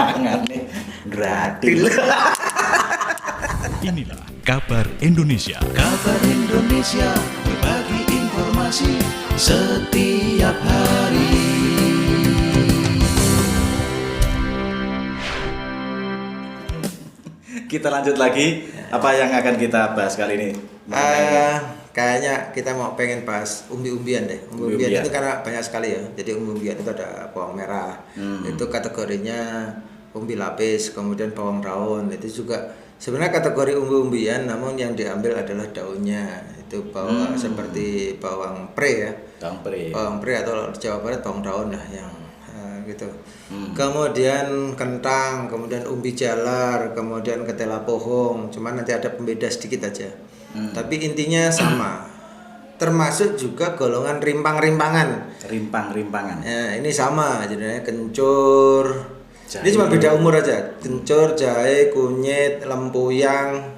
Mangane gratis. Inilah Kabar Indonesia. Kabar Indonesia, berbagi informasi setiap hari. Kita lanjut lagi. Apa yang akan kita bahas kali ini? Kayaknya kita mau pengen bahas umbi-umbian deh. Umbi-umbian itu karena banyak sekali ya. Jadi umbi-umbian itu ada bawang merah. Itu kategorinya umbi lapis, kemudian bawang daun. Itu juga sebenarnya kategori umbi-umbian, namun yang diambil adalah daunnya. Itu bawang seperti bawang pre ya. Bawang pre atau Jawa Barat bawang daun lah yang gitu. Kemudian kentang, kemudian umbi jalar, kemudian ketela pohong. Cuman nanti ada pembeda sedikit aja. Tapi intinya sama. Termasuk juga golongan rimpang-rimpangan. Rimpang-rimpangan. Ya, ini sama jadinya kencur. Jahe. Ini cuma beda umur aja. Kencur, jahe, kunyit, lempuyang,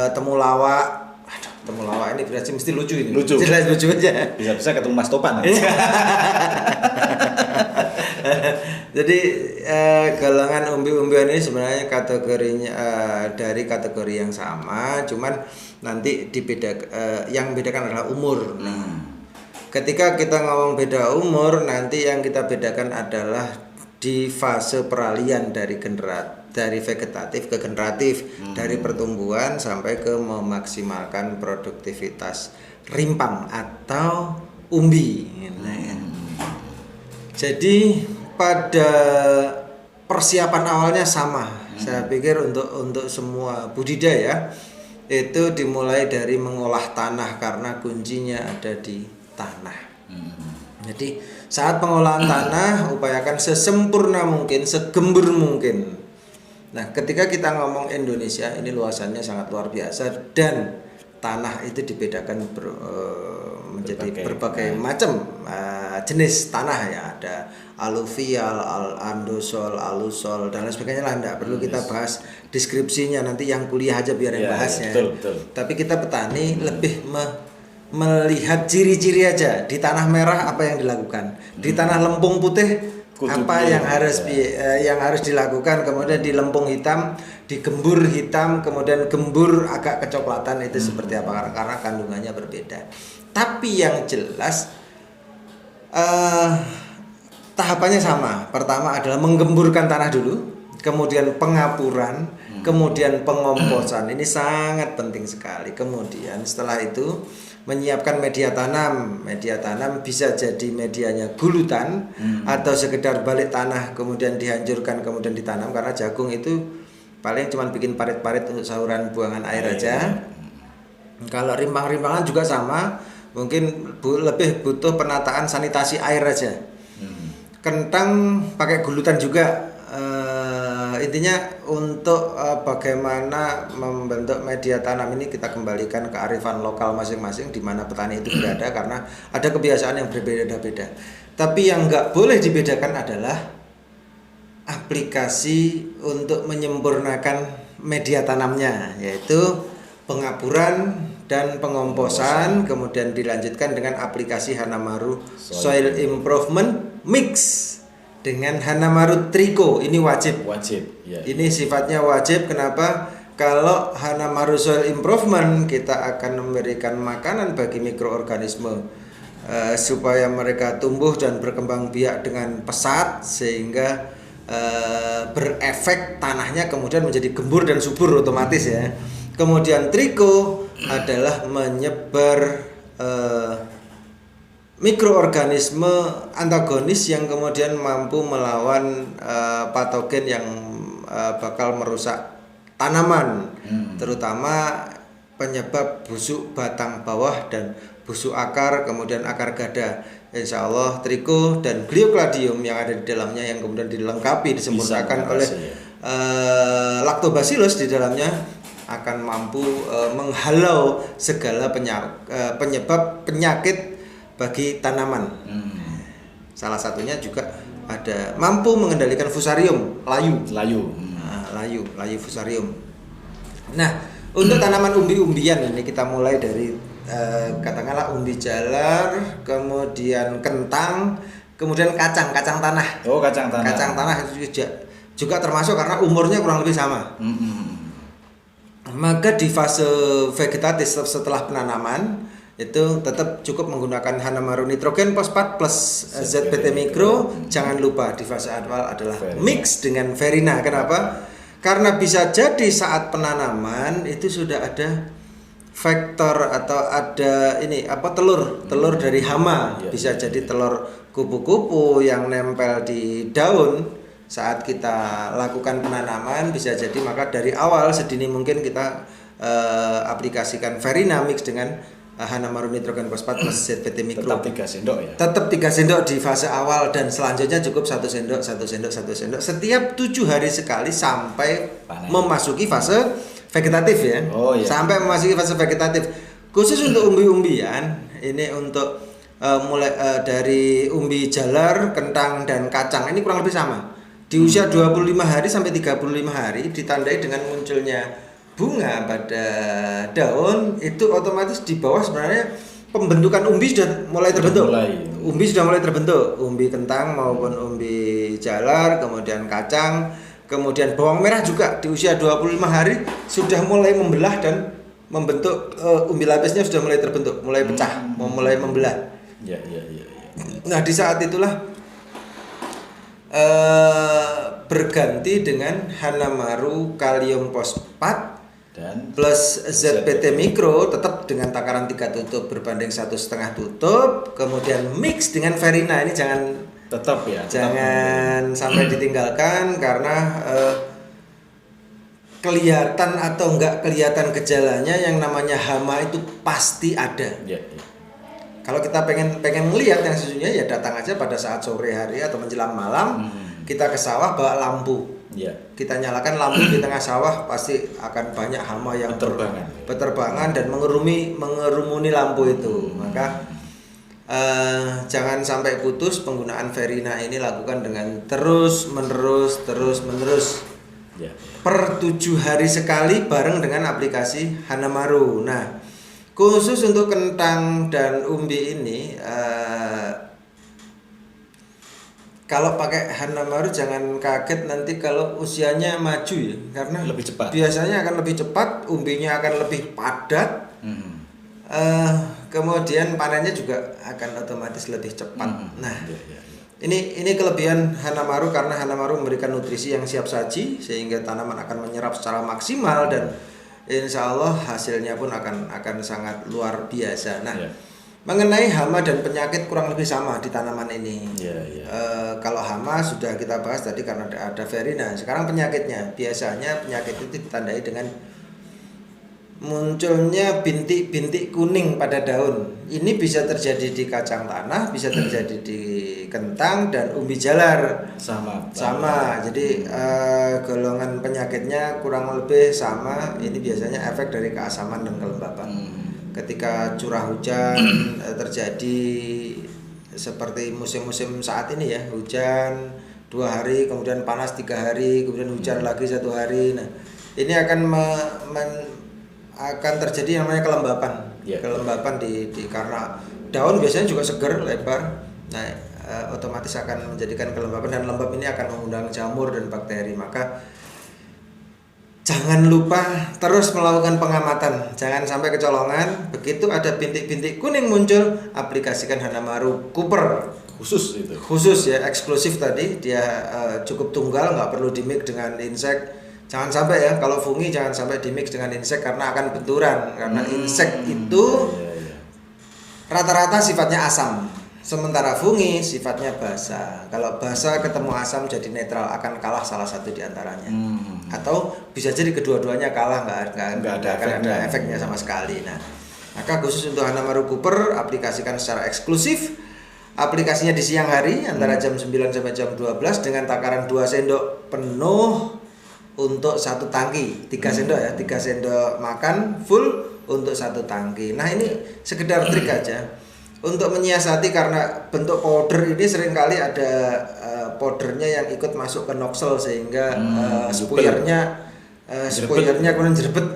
temulawak. Aduh, temulawak ini berarti mesti lucu ini. Lucu. Jelas lucu aja. Bisa-bisa ketemu Mas Topan. Jadi golongan umbi-umbian ini sebenarnya kategorinya dari kategori yang sama, cuman nanti yang membedakan adalah umur. Nah, ketika kita ngomong beda umur, nanti yang kita bedakan adalah di fase peralihan dari vegetatif ke generatif, dari pertumbuhan sampai ke memaksimalkan produktivitas rimpang atau umbi. Jadi pada persiapan awalnya sama. Saya pikir untuk semua budidaya itu dimulai dari mengolah tanah karena kuncinya ada di tanah. Jadi saat pengolahan tanah upayakan sesempurna mungkin, segembur mungkin. Nah, ketika kita ngomong Indonesia ini luasannya sangat luar biasa dan tanah itu dibedakan menjadi berbagai macam jenis tanah ya, ada aluvial, andosol, alusol dan lain sebagainya lah. Tidak perlu kita bahas deskripsinya, nanti yang kuliah aja biar yang bahasnya. Betul. Tapi kita petani lebih melihat ciri-ciri aja. Di tanah merah apa yang dilakukan, di tanah lempung putih apa yang harus dilakukan, kemudian di lempung hitam, di gembur hitam, kemudian gembur agak kecoklatan itu seperti apa karena kandungannya berbeda. Tapi yang jelas tahapannya sama. Pertama adalah menggemburkan tanah dulu, kemudian pengapuran, kemudian pengomposan. Ini sangat penting sekali. Kemudian setelah itu menyiapkan media tanam. Media tanam bisa jadi medianya gulutan atau sekedar balik tanah kemudian dihancurkan kemudian ditanam, karena jagung itu paling cuma bikin parit-parit untuk saluran buangan air aja. Kalau rimpang-rimpangan juga sama, mungkin lebih butuh penataan sanitasi air aja. Kentang pakai gulutan juga. Intinya untuk bagaimana membentuk media tanam ini kita kembalikan ke kearifan lokal masing-masing di mana petani itu berada, karena ada kebiasaan yang berbeda-beda. Tapi yang nggak boleh dibedakan adalah aplikasi untuk menyempurnakan media tanamnya, yaitu pengapuran dan pengomposan, kemudian dilanjutkan dengan aplikasi Hanamaru Soil Improvement Mix dengan Hanamaru Trico. Ini wajib ya. Ini sifatnya wajib. Kenapa? Kalau Hanamaru Soil Improvement, kita akan memberikan makanan bagi mikroorganisme supaya mereka tumbuh dan berkembang biak dengan pesat, sehingga berefek tanahnya kemudian menjadi gembur dan subur otomatis ya. Kemudian Trico adalah menyebar mikroorganisme antagonis yang kemudian mampu melawan patogen yang bakal merusak tanaman, terutama penyebab busuk batang bawah dan busuk akar, kemudian akar gada. Insya Allah Trico dan Gliocladium yang ada di dalamnya yang kemudian dilengkapi disempurnakan oleh Lactobacillus di dalamnya akan mampu menghalau segala penyebab penyakit bagi tanaman. Salah satunya juga ada mampu mengendalikan fusarium, layu fusarium. Nah, untuk tanaman umbi-umbian ini kita mulai dari katakanlah umbi jalar, kemudian kentang, kemudian kacang tanah. Oh, kacang tanah. Kacang tanah itu juga juga termasuk karena umurnya kurang lebih sama. Maka di fase vegetatif setelah penanaman itu tetap cukup menggunakan Hanamaru nitrogen fosfat plus ZPT mikro. Jangan lupa di fase awal adalah mix dengan Verina. Kenapa? Karena bisa jadi saat penanaman itu sudah ada faktor atau ada telur dari hama. Bisa jadi telur kupu-kupu yang nempel di daun saat kita lakukan penanaman, bisa jadi. Maka dari awal sedini mungkin kita aplikasikan Verina mix dengan Hanamaru nitrogen fosfat plus ZPT mikro. Tetap 3 sendok ya. Tetap 3 sendok di fase awal dan selanjutnya cukup 1 sendok setiap 7 hari sekali sampai memasuki fase vegetatif ya. Sampai memasuki fase vegetatif. Khusus untuk umbi-umbian, ini untuk mulai dari umbi jalar, kentang dan kacang ini kurang lebih sama. Di usia 25 hari sampai 35 hari ditandai dengan munculnya bunga pada daun, itu otomatis di bawah sebenarnya pembentukan umbi sudah mulai terbentuk. Umbi sudah mulai terbentuk, umbi kentang maupun umbi jalar, kemudian kacang, kemudian bawang merah juga di usia 25 hari sudah mulai membelah dan membentuk umbi lapisnya sudah mulai terbentuk, mulai pecah, mulai membelah. Ya. Nah, di saat itulah berganti dengan Hanamaru kalium fosfat dan plus ZPT mikro, tetap dengan takaran 3 tutup berbanding 1,5 tutup, kemudian mix dengan Verina. Ini jangan sampai ditinggalkan karena kelihatan atau enggak kelihatan gejalanya, yang namanya hama itu pasti ada. Kalau kita pengen melihat yang sesungguhnya, ya datang aja pada saat sore hari atau menjelang malam, kita ke sawah bawa lampu. Kita nyalakan lampu di tengah sawah, pasti akan banyak hama yang berterbangan dan mengerumuni lampu itu. Maka jangan sampai putus penggunaan Verina ini, lakukan dengan terus menerus. Per 7 hari sekali bareng dengan aplikasi Hanamaru. Nah, khusus untuk kentang dan umbi ini, kalau pakai Hanamaru jangan kaget nanti kalau usianya maju ya, karena lebih cepat. Biasanya akan lebih cepat, umbinya akan lebih padat, kemudian panennya juga akan otomatis lebih cepat. Nah, ini kelebihan Hanamaru, karena Hanamaru memberikan nutrisi yang siap saji sehingga tanaman akan menyerap secara maksimal dan insya Allah hasilnya pun akan sangat luar biasa. Nah, mengenai hama dan penyakit kurang lebih sama di tanaman ini. Kalau hama sudah kita bahas tadi karena ada Verina. Sekarang penyakitnya, biasanya penyakit itu ditandai dengan munculnya bintik-bintik kuning pada daun. Ini bisa terjadi di kacang tanah, bisa terjadi di kentang dan umbi jalar. Sama. Jadi golongan penyakitnya kurang lebih sama. Ini biasanya efek dari keasaman dan kelembapan. Ketika curah hujan terjadi seperti musim-musim saat ini ya, hujan 2 hari, kemudian panas 3 hari, kemudian hujan lagi 1 hari. Nah, ini akan terjadi namanya kelembapan. Kelembapan di karena daun biasanya juga seger, lebar. Nah, otomatis akan menjadikan kelembapan, dan lembab ini akan mengundang jamur dan bakteri. Maka jangan lupa terus melakukan pengamatan, jangan sampai kecolongan. Begitu ada bintik-bintik kuning muncul, aplikasikan Hanamaru Cooper. Khusus ya, eksklusif tadi. Dia cukup tunggal, nggak perlu dimix dengan insek. Jangan sampai ya, kalau fungi jangan sampai dimix dengan insek karena akan benturan. Karena insek itu rata-rata sifatnya asam, sementara fungi sifatnya basa. Kalau basa ketemu asam jadi netral, akan kalah salah satu di antaranya. Atau bisa jadi kedua-duanya kalah, nggak ada efeknya sama sekali. Nah, maka khusus untuk Hanamaru Cooper, aplikasikan secara eksklusif. Aplikasinya di siang hari antara jam 9 sampai jam 12 dengan takaran 2 sendok penuh untuk 1 tangki. 3 sendok ya, 3 sendok makan full untuk 1 tangki. Nah, ini sekedar trik aja untuk menyiasati, karena bentuk powder ini seringkali ada powdernya yang ikut masuk ke nozzle sehingga spoilernya kemudian jerbet.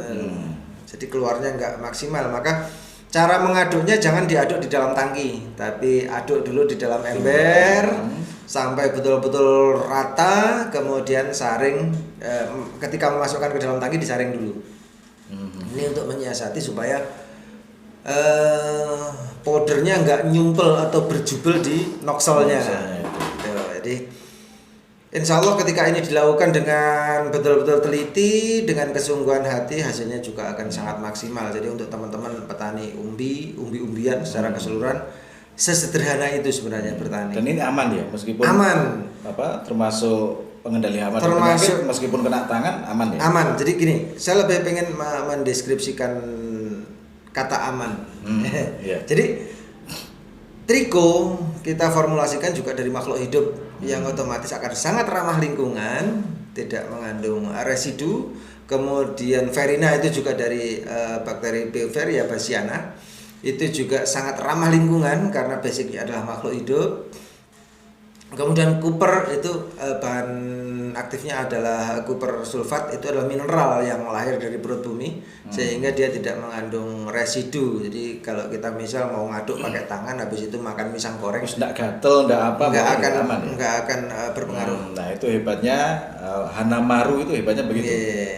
Jadi keluarnya nggak maksimal. Maka cara mengaduknya jangan diaduk di dalam tangki, tapi aduk dulu di dalam ember sampai betul-betul rata, kemudian saring, ketika memasukkan ke dalam tangki disaring dulu. Ini untuk menyiasati supaya powdernya nggak nyumpel atau berjubel di noxelnya. Jadi insya Allah ketika ini dilakukan dengan betul-betul teliti, dengan kesungguhan hati, hasilnya juga akan sangat maksimal. Jadi untuk teman-teman petani umbi-umbian secara keseluruhan, sesederhana itu sebenarnya bertani. Dan ini aman ya, meskipun aman. Termasuk pengendali hama dan Termasuk penyakit, meskipun kena tangan aman ya. Aman. Jadi gini, saya lebih pengen mendeskripsikan kata aman. Iya. Jadi triko kita formulasikan juga dari makhluk hidup yang otomatis akan sangat ramah lingkungan, tidak mengandung residu. Kemudian Verina itu juga dari bakteri Beauveria bassiana, itu juga sangat ramah lingkungan karena basicnya adalah makhluk hidup. Kemudian Cooper itu bahan aktifnya adalah Cooper sulfat, itu adalah mineral yang lahir dari perut bumi, sehingga dia tidak mengandung residu. Jadi kalau kita misal mau ngaduk pakai tangan, habis itu makan pisang goreng, Nggak gatel, nggak apa, aman ya? nggak akan berpengaruh. Nah itu hebatnya Hanamaru, itu hebatnya begitu.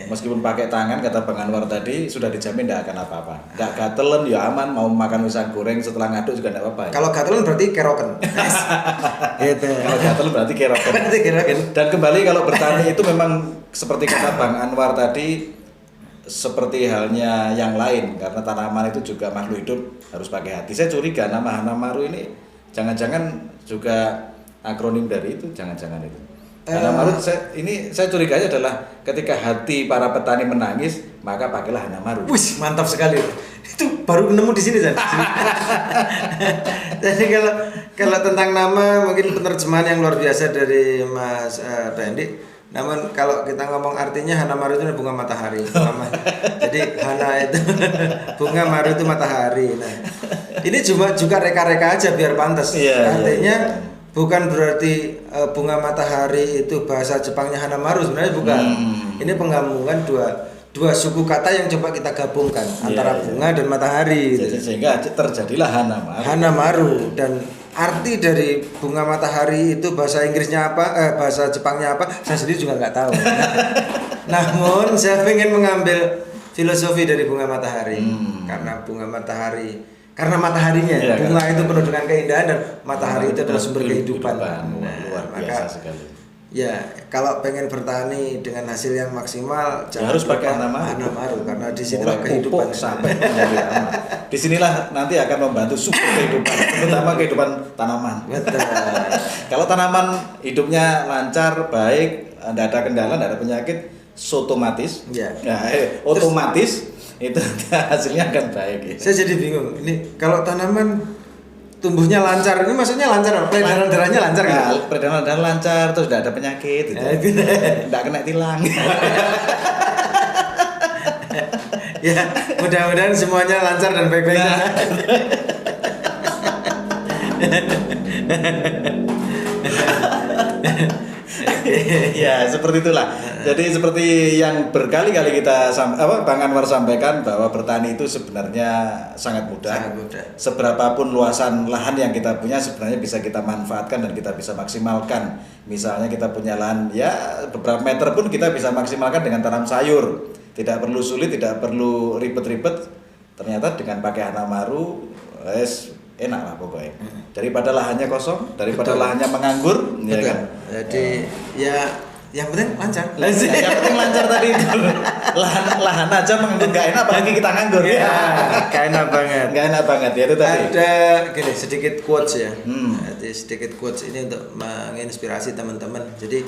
Meskipun pakai tangan, kata Bang Anwar tadi, sudah dijamin nggak akan apa-apa. Nggak gatelan ya aman, mau makan pisang goreng setelah ngaduk juga nggak apa-apa ya? Kalau gatelan berarti keroken. Gitu. Kalau gatel berarti keroken. Dan kembali kalau bertani itu memang seperti kata Bang Anwar tadi, seperti halnya yang lain, karena tanaman itu juga makhluk hidup, harus pakai hati. Saya curiga nama Hanamaru ini jangan-jangan juga akronim dari itu, jangan-jangan itu. Hanamaru saya curiganya adalah ketika hati para petani menangis, maka pakailah Hanamaru. Wih, mantap sekali. Itu baru nemu di sini, Zan. Jadi kalau tentang nama mungkin penerjemahan yang luar biasa dari Mas Bendi. Namun kalau kita ngomong artinya Hanamaru itu bunga matahari. Jadi Hana itu bunga, maru itu matahari. Nah, ini juga reka-reka aja biar pantas. Artinya bukan berarti bunga matahari itu bahasa Jepangnya Hanamaru, sebenarnya bukan. Ini penggabungan dua suku kata yang coba kita gabungkan antara bunga dan matahari. Sehingga terjadilah Hanamaru. Dan arti dari bunga matahari itu bahasa Inggrisnya apa, bahasa Jepangnya apa, saya sendiri juga nggak tahu. Namun saya ingin mengambil filosofi dari bunga matahari, karena bunga matahari, karena mataharinya, bunga itu penuh dengan keindahan dan matahari itu adalah sumber kehidupan. Luar biasa sekali. Ya, kalau pengen bertani dengan hasil yang maksimal, ya harus pakai Hanamaru, karena disinilah kehidupan sampai menjadi aman. Disinilah nanti akan membantu sumber kehidupan, terutama kehidupan tanaman. Betul. Kalau tanaman hidupnya lancar, baik, tidak ada kendala, tidak ada penyakit, otomatis, otomatis itu hasilnya akan baik. Ya. Saya jadi bingung. Ini kalau tanaman tumbuhnya lancar, ini maksudnya lancar apa? Peredaran darahnya lancar kan? Nah, peredaran darah lancar, terus tidak ada penyakit, gitu. Tidak kena tilang. Ya, mudah-mudahan semuanya lancar dan baik-baik. Ya, seperti itulah. Jadi seperti yang berkali-kali kita Bang Anwar sampaikan, bahwa bertani itu sebenarnya sangat mudah. Seberapapun luasan lahan yang kita punya sebenarnya bisa kita manfaatkan dan kita bisa maksimalkan. Misalnya kita punya lahan ya beberapa meter pun kita bisa maksimalkan dengan tanam sayur. Tidak perlu sulit, tidak perlu ribet-ribet. Ternyata dengan pakai Hanamaru, enak lah pokoknya. Daripada lahannya kosong, daripada lahannya menganggur, ya kan. Jadi ya yang penting lancar. Yang penting lancar tadi itu. Lahan aja menganggur nggak enak, apalagi kita nganggur. Ya, nggak enak banget. Nggak enak banget ya itu tadi. Ada gini sedikit quotes ya. Jadi sedikit quotes ini untuk menginspirasi teman-teman. Jadi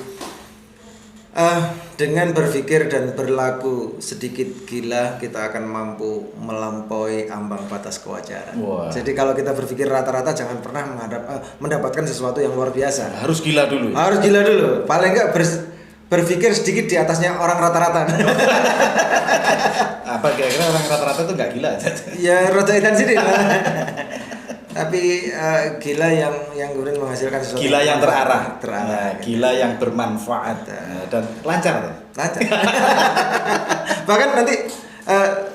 dengan berpikir dan berlaku sedikit gila, kita akan mampu melampaui ambang batas kewajaran. Jadi kalau kita berpikir rata-rata, jangan pernah mendapatkan sesuatu yang luar biasa. Harus gila dulu. Harus gila dulu. Paling enggak berpikir sedikit di atasnya orang rata-rata. Apa kira-kira orang rata-rata itu nggak gila? Ya rada edan sini. Tapi gila yang kemudian menghasilkan sesuatu gila yang terarah. Nah, gila yang bermanfaat dan lancar. Bahkan nanti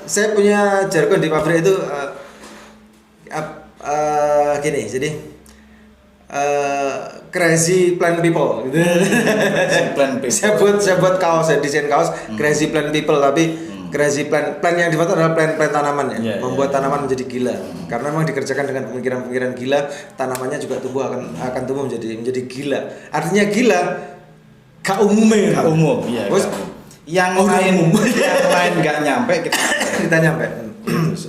saya punya jargon di pabrik itu gini. Jadi Crazy Plant People gitu. Plan people. saya buat kaos, saya desain kaos Crazy Plant People, tapi Crazy Plant yang difoto adalah plan tanaman ya, membuat tanaman menjadi gila. Karena memang dikerjakan dengan pemikiran gila, tanamannya juga akan tumbuh menjadi gila. Artinya gila gak umum ya. Gak umum, iya. Yang lain nggak nyampe kita nyampe.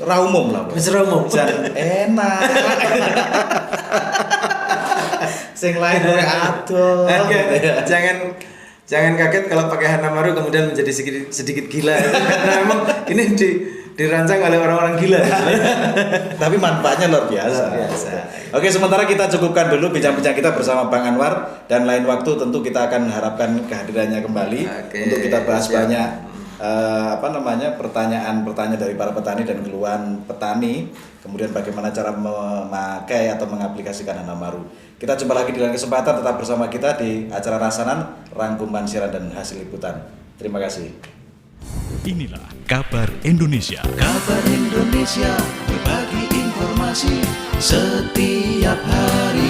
Ra umum lah. Wis ra umum. Enak. Sing lain aduh. Jangan kaget kalau pakai Hanamaru kemudian menjadi sedikit gila. Karena memang ini dirancang oleh orang-orang gila. Tapi manfaatnya luar biasa. Oke, sementara kita cukupkan dulu bincang-bincang kita bersama Bang Anwar, dan lain waktu tentu kita akan harapkan kehadirannya kembali untuk kita bahas banyak pertanyaan-pertanyaan dari para petani dan keluhan petani, kemudian bagaimana cara memakai atau mengaplikasikan Hanamaru. Kita jumpa lagi di lain kesempatan, tetap bersama kita di acara Rasanan, rangkuman siaran dan hasil liputan. Terima kasih. Inilah Kabar Indonesia. Kabar Indonesia, berbagi informasi setiap hari.